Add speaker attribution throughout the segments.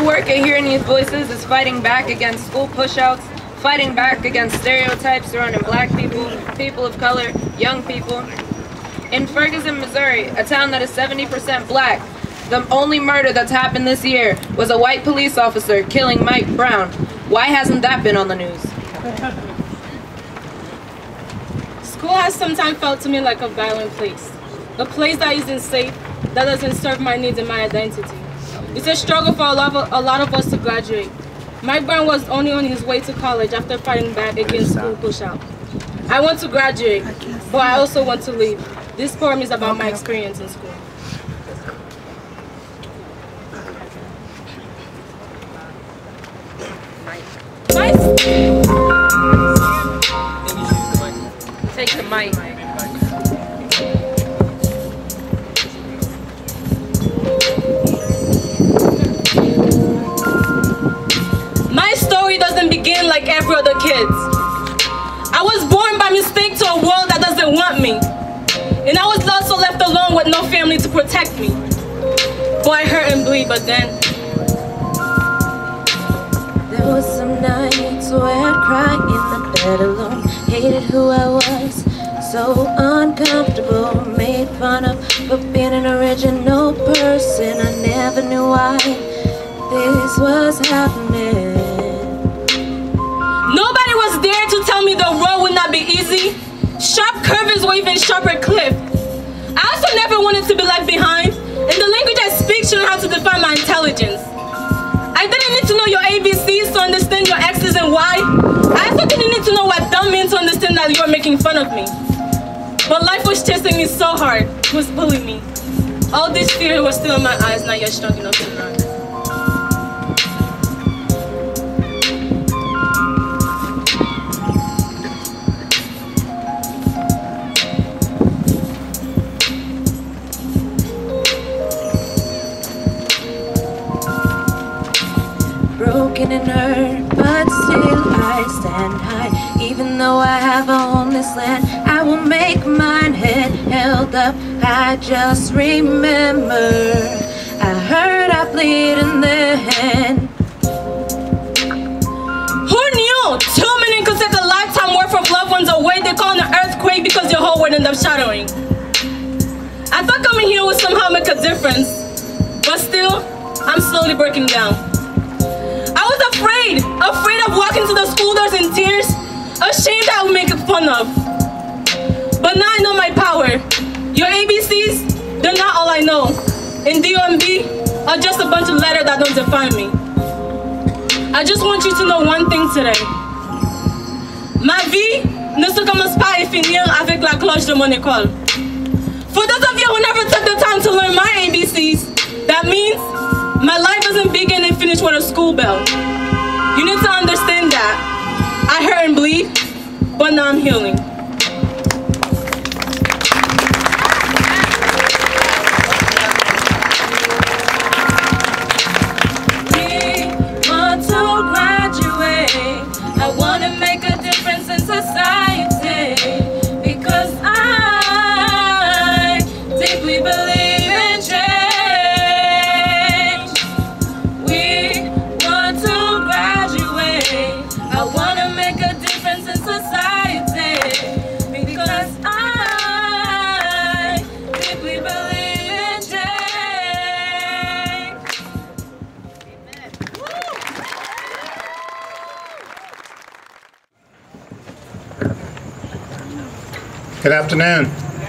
Speaker 1: My work at hearing these voices is fighting back against school pushouts, fighting back against stereotypes surrounding black people, people of color, young people. In Ferguson, Missouri, a town that is 70% black, the only murder that's happened this year was a white police officer killing Mike Brown. Why hasn't that been on the news?
Speaker 2: School has sometimes felt to me like a violent place. A place that isn't safe, that doesn't serve my needs and my identity. It's a struggle for a lot of us to graduate. Mike Brown was only on his way to college after fighting back against school pushout. I want to graduate, but I also want to leave. This poem is about my experience in school.
Speaker 1: Take the mic.
Speaker 2: My story doesn't begin like every other kid's. I was born by mistake to a world that doesn't want me. And I was also left alone with no family to protect me. Boy, I hurt and bleed, but then
Speaker 3: there was some nights where I'd cry in the bed alone. Hated who I was, so uncomfortable. Made fun of for being an original person. I never knew why this was happening.
Speaker 2: Nobody was there to tell me the road would not be easy. Sharp curves were even sharper cliff. I also never wanted to be left behind. And the language I speak shouldn't have to define my intelligence. I didn't need to know your ABCs to understand your X's and Y. I also didn't need to know what dumb means to understand that you were making fun of me. But life was chasing me so hard. It was bullying me. All this fear was still in my eyes, not yet strong enough to run.
Speaker 3: Broken and hurt, but still I stand high. Even though I have a home this land, I will make mine. Head held up, I just remember I heard I bleed in the hand.
Speaker 2: Who knew 2 million could take a lifetime worth of loved ones away? They call it an earthquake because your whole world ended up shattering. I thought coming here would somehow make a difference, but still, I'm slowly breaking down. I was afraid of walking to the school doors in tears, ashamed that I would make fun of. But now I know my power. Your ABCs, they're not all I know. And DOMB are just a bunch of letters that don't define me. I just want you to know one thing today. Ma vie ne se commence pas à finir avec la cloche de mon école. For those of you who never took the time to learn my ABCs, that means my life doesn't begin and finish with a school bell. You need to understand that. I hurt and bleed, but now I'm healing.
Speaker 3: We want to graduate. I want to make a difference in society because I deeply believe in change. I want to make a difference in society because I deeply believe in change.
Speaker 4: Good afternoon.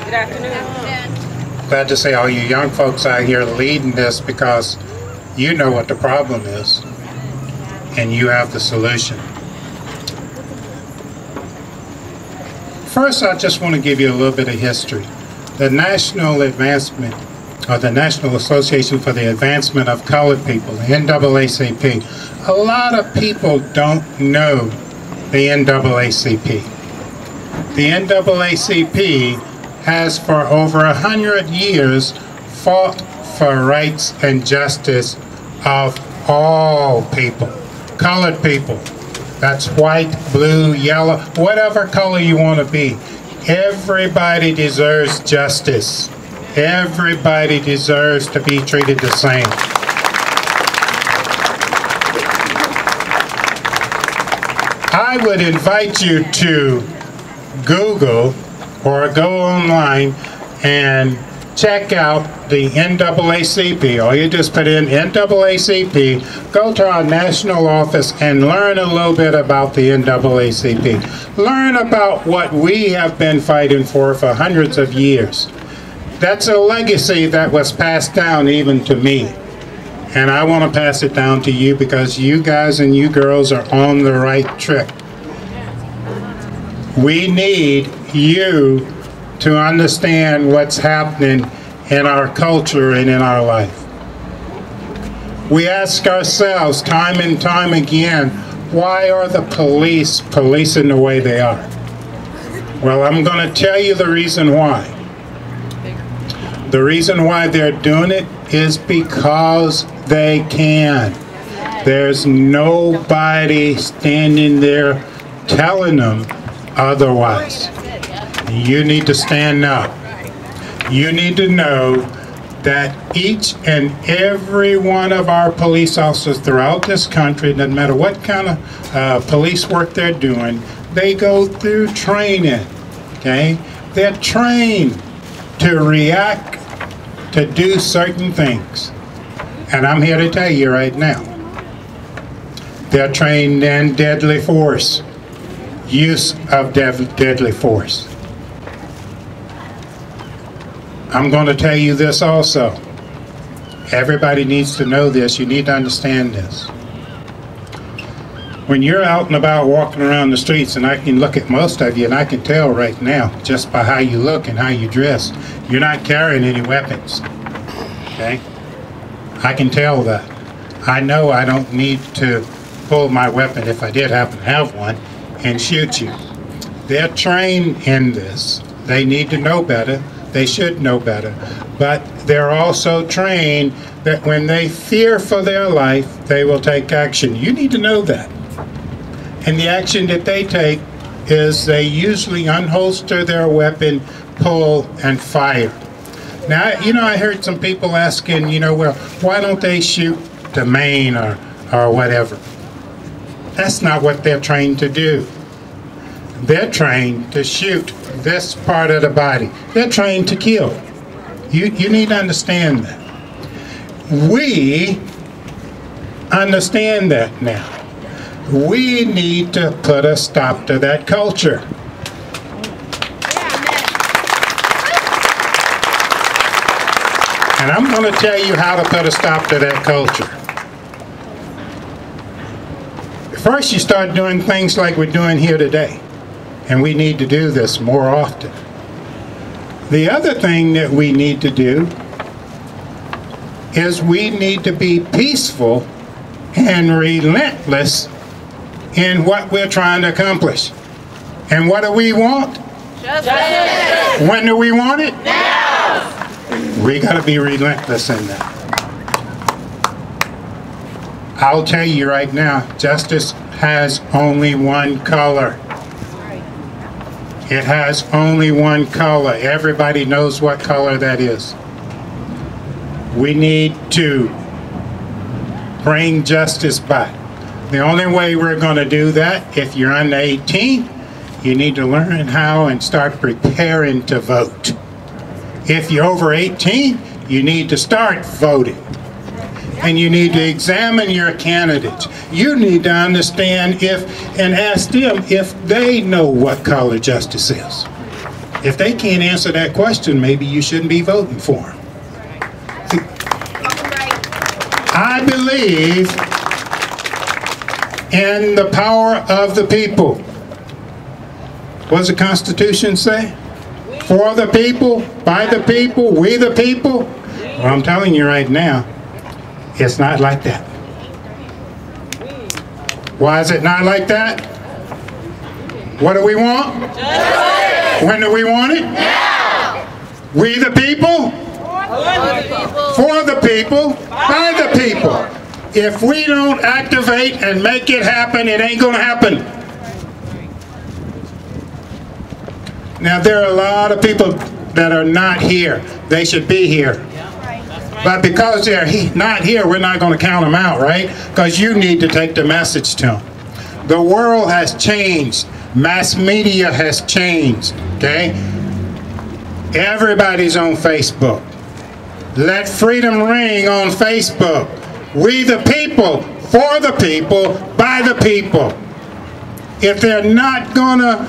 Speaker 1: Good afternoon.
Speaker 4: Glad to see all you young folks out here leading this because you know what the problem is and you have the solution. First, I just want to give you a little bit of history. The National Advancement, or the National Association for the Advancement of Colored People, the N.A.A.C.P. A lot of people don't know the N.A.A.C.P. The N.A.A.C.P. has for over 100 years fought for rights and justice of all people, colored people. That's white, blue, yellow, whatever color you want to be. Everybody deserves justice. Everybody deserves to be treated the same. I would invite you to Google or go online and check out the N.A.A.C.P. Or you just put in N.A.A.C.P., go to our national office and learn a little bit about the N.A.A.C.P. Learn about what we have been fighting for hundreds of years. That's a legacy that was passed down even to me. And I want to pass it down to you because you guys and you girls are on the right track. We need you to understand what's happening in our culture and in our life. We ask ourselves time and time again, why are the police policing the way they are? Well, I'm going to tell you the reason why. The reason why they're doing it is because they can. There's nobody standing there telling them otherwise. You need to stand up. You need to know that each and every one of our police officers throughout this country, no matter what kind of police work they're doing, they go through training, okay? They're trained to react, to do certain things. And I'm here to tell you right now, they're trained in deadly force, use of deadly force. I'm going to tell you this also. Everybody needs to know this. You need to understand this. When you're out and about walking around the streets, and I can look at most of you, and I can tell right now, just by how you look and how you dress, you're not carrying any weapons. Okay? I can tell that. I know I don't need to pull my weapon, if I did happen to have one, and shoot you. They're trained in this. They need to know better. They should know better. But they're also trained that when they fear for their life, they will take action. You need to know that. And the action that they take is they usually unholster their weapon, pull, and fire. Now, you know, I heard some people asking, you know, well, why don't they shoot the main or whatever? That's not what they're trained to do. They're trained to shoot this part of the body. They're trained to kill. You need to understand that. We understand that now. We need to put a stop to that culture. And I'm going to tell you how to put a stop to that culture. First, you start doing things like we're doing here today. And we need to do this more often. The other thing that we need to do is we need to be peaceful and relentless in what we're trying to accomplish. And what do we want? Justice. When do we want it? Now. We got to be relentless in that. I'll tell you right now, justice has only one color. It has only one color. Everybody knows what color that is. We need to bring justice back. The only way we're going to do that, if you're under 18, you need to learn how and start preparing to vote. If you're over 18, you need to start voting. And you need to examine your candidates. You need to understand and ask them if they know what color justice is. If they can't answer that question, maybe you shouldn't be voting for them. See, I believe in the power of the people. What does the Constitution say? For the people, by the people, we the people. Well, I'm telling you right now, it's not like that. Why is it not like that? What do we want? Justice. When do we want it? Now. We the people? For the people, by the people. If we don't activate and make it happen, it ain't going to happen. Now, there are a lot of people that are not here. They should be here. But because they're not here, we're not going to count them out, right? Because you need to take the message to them. The world has changed. Mass media has changed, okay? Everybody's on Facebook. Let freedom ring on Facebook. We the people, for the people, by the people. If they're not gonna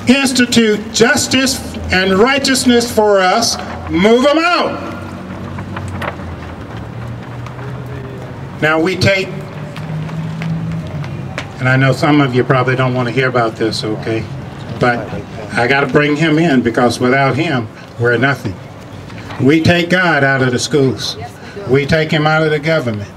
Speaker 4: institute justice and righteousness for us, move them out. Now we take, and I know some of you probably don't want to hear about this, okay? But I got to bring him in, because without him, we're nothing. We take God out of the schools. We take him out of the government.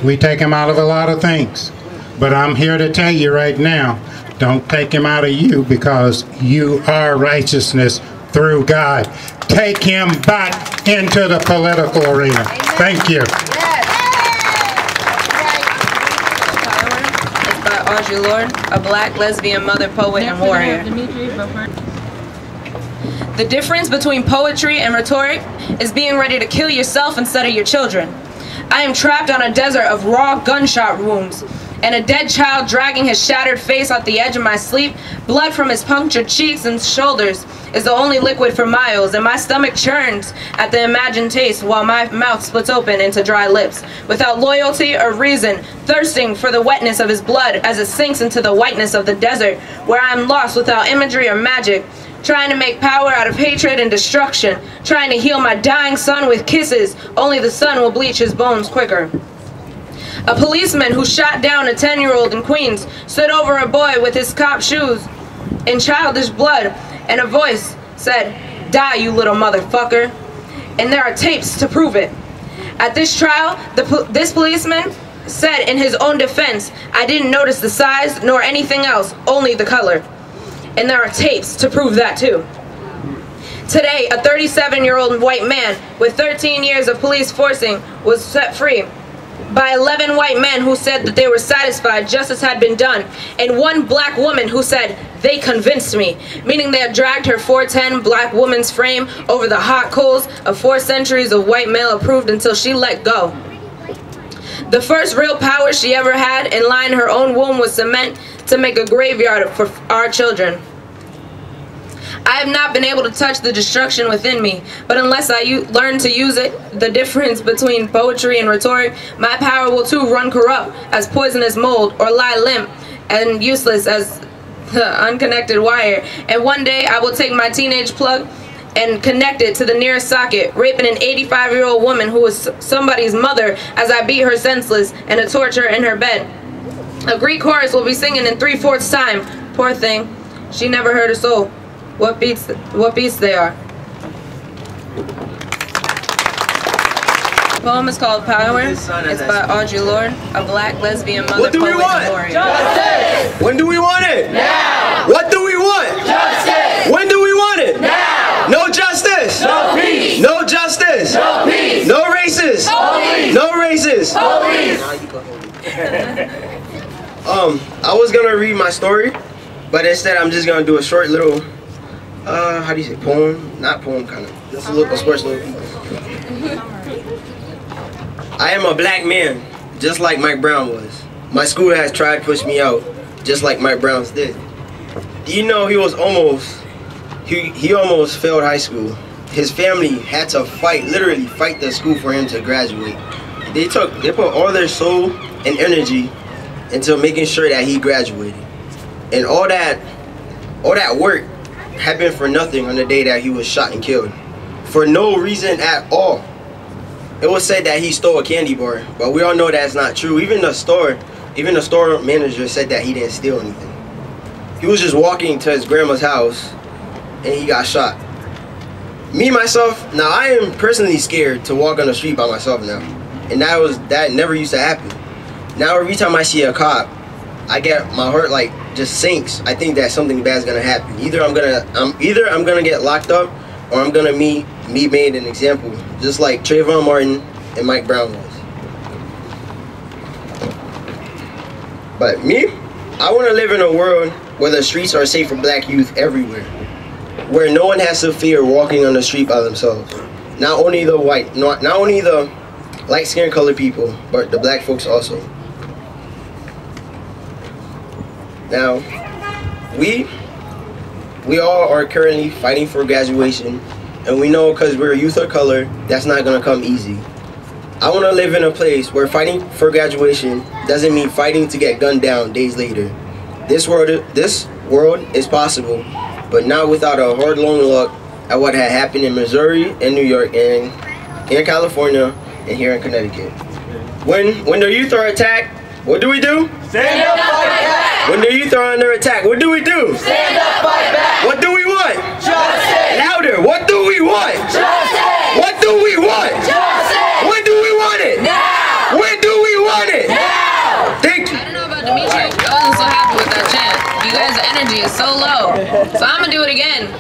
Speaker 4: We take him out of a lot of things. But I'm here to tell you right now, don't take him out of you, because you are righteousness through God. Take him back into the political arena. Thank you.
Speaker 1: Lord, a black lesbian mother, poet, and warrior. The difference between poetry and rhetoric is being ready to kill yourself instead of your children. I am trapped on a desert of raw gunshot wounds, and a dead child dragging his shattered face off the edge of my sleep. Blood from his punctured cheeks and shoulders is the only liquid for miles, and my stomach churns at the imagined taste while my mouth splits open into dry lips. Without loyalty or reason, thirsting for the wetness of his blood as it sinks into the whiteness of the desert, where I am lost without imagery or magic, trying to make power out of hatred and destruction, trying to heal my dying son with kisses. Only the sun will bleach his bones quicker. A policeman who shot down a 10-year-old in Queens stood over a boy with his cop shoes in childish blood, and a voice said, "Die, you little motherfucker." And there are tapes to prove it. At this trial, this policeman said in his own defense, "I didn't notice the size nor anything else, only the color." And there are tapes to prove that too. Today, a 37-year-old white man with 13 years of police forcing was set free by 11 white men who said that they were satisfied justice had been done, and one black woman who said, "They convinced me," meaning they had dragged her 4'10" black woman's frame over the hot coals of 4 centuries of white male approved until she let go. The first real power she ever had in lying in her own womb was cement to make a graveyard for our children. I have not been able to touch the destruction within me, but unless I learn to use it, the difference between poetry and rhetoric, my power will too run corrupt as poisonous mold, or lie limp and useless as the unconnected wire. And one day I will take my teenage plug and connect it to the nearest socket, raping an 85-year-old woman who was somebody's mother as I beat her senseless and to torture her in her bed. A Greek chorus will be singing in 3/4 time. Poor thing, she never heard a soul. What beats they are. The poem is called Power. It's by Audre Lorde, a black lesbian mother,
Speaker 5: what do we want? Justice! When do we want it? Now! What do we want? Justice! When do we want it? Now! No justice! No peace! No justice! No peace! No racists! Police! No racists! Police! I was gonna read my story, but instead I'm just gonna do a short little how do you say, poem? Not poem, kind of. Just a little sports little. I am a black man, just like Mike Brown was. My school has tried to push me out, just like Mike Brown's did. Do you know he almost failed high school? His family had to fight, literally fight the school for him to graduate. They put all their soul and energy into making sure that he graduated. And all that work happened for nothing on the day that he was shot and killed. For no reason at all. It was said that he stole a candy bar, but we all know that's not true. Even the store manager said that he didn't steal anything. He was just walking to his grandma's house and he got shot. Me, myself, now I am personally scared to walk on the street by myself now. And that never used to happen. Now every time I see a cop, I get, my heart like just sinks. I think that something bad's gonna happen. Either I'm gonna get locked up, or I'm gonna be made an example, just like Trayvon Martin and Mike Brown was. But me, I want to live in a world where the streets are safe for black youth everywhere, where no one has to fear walking on the street by themselves. Not only the light-skinned colored people, but the black folks also. Now, we all are currently fighting for graduation, and we know because we're a youth of color, that's not gonna come easy. I want to live in a place where fighting for graduation doesn't mean fighting to get gunned down days later. This world is possible, but not without a hard, long look at what had happened in Missouri and New York and in California and here in Connecticut. When the youth are attacked, what do we do?
Speaker 6: Stand up, fight back!
Speaker 5: When the youth are under attack, what do we do?
Speaker 6: Stand up, fight back!
Speaker 5: What do we want?
Speaker 6: Justice!
Speaker 5: Louder! What do we want?
Speaker 6: Justice!
Speaker 5: What do we want?
Speaker 6: Justice!
Speaker 5: When do we want it?
Speaker 6: Now!
Speaker 5: When do we want it?
Speaker 6: Now!
Speaker 5: Thank you.
Speaker 1: I don't know about Dimitri, but I wasn't so happy with that chant. You guys' energy is so low. So I'm gonna do it again.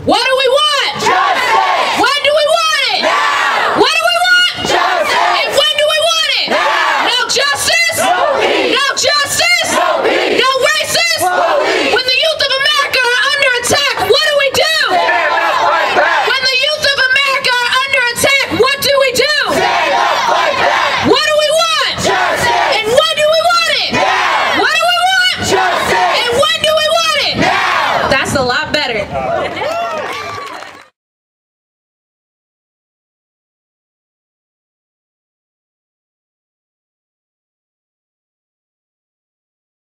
Speaker 1: What do we want?
Speaker 6: Justice!
Speaker 1: When do we want it?
Speaker 6: Now!
Speaker 1: What do we want?
Speaker 6: Justice!
Speaker 1: And when do we want it?
Speaker 6: Now!
Speaker 1: No justice?
Speaker 6: No peace!
Speaker 1: No justice?
Speaker 6: No peace!
Speaker 1: No racist?
Speaker 6: Police!
Speaker 1: When the youth of America are under attack, what do we do?
Speaker 6: Stand up, fight back!
Speaker 1: When the youth of America are under attack, what do we do?
Speaker 6: Stand up, fight back!
Speaker 1: What do we want?
Speaker 6: Justice!
Speaker 1: And when do we want it?
Speaker 6: Now!
Speaker 1: What do we want?
Speaker 6: Justice!
Speaker 1: And when do we want it?
Speaker 6: Now!
Speaker 1: That's a lot better.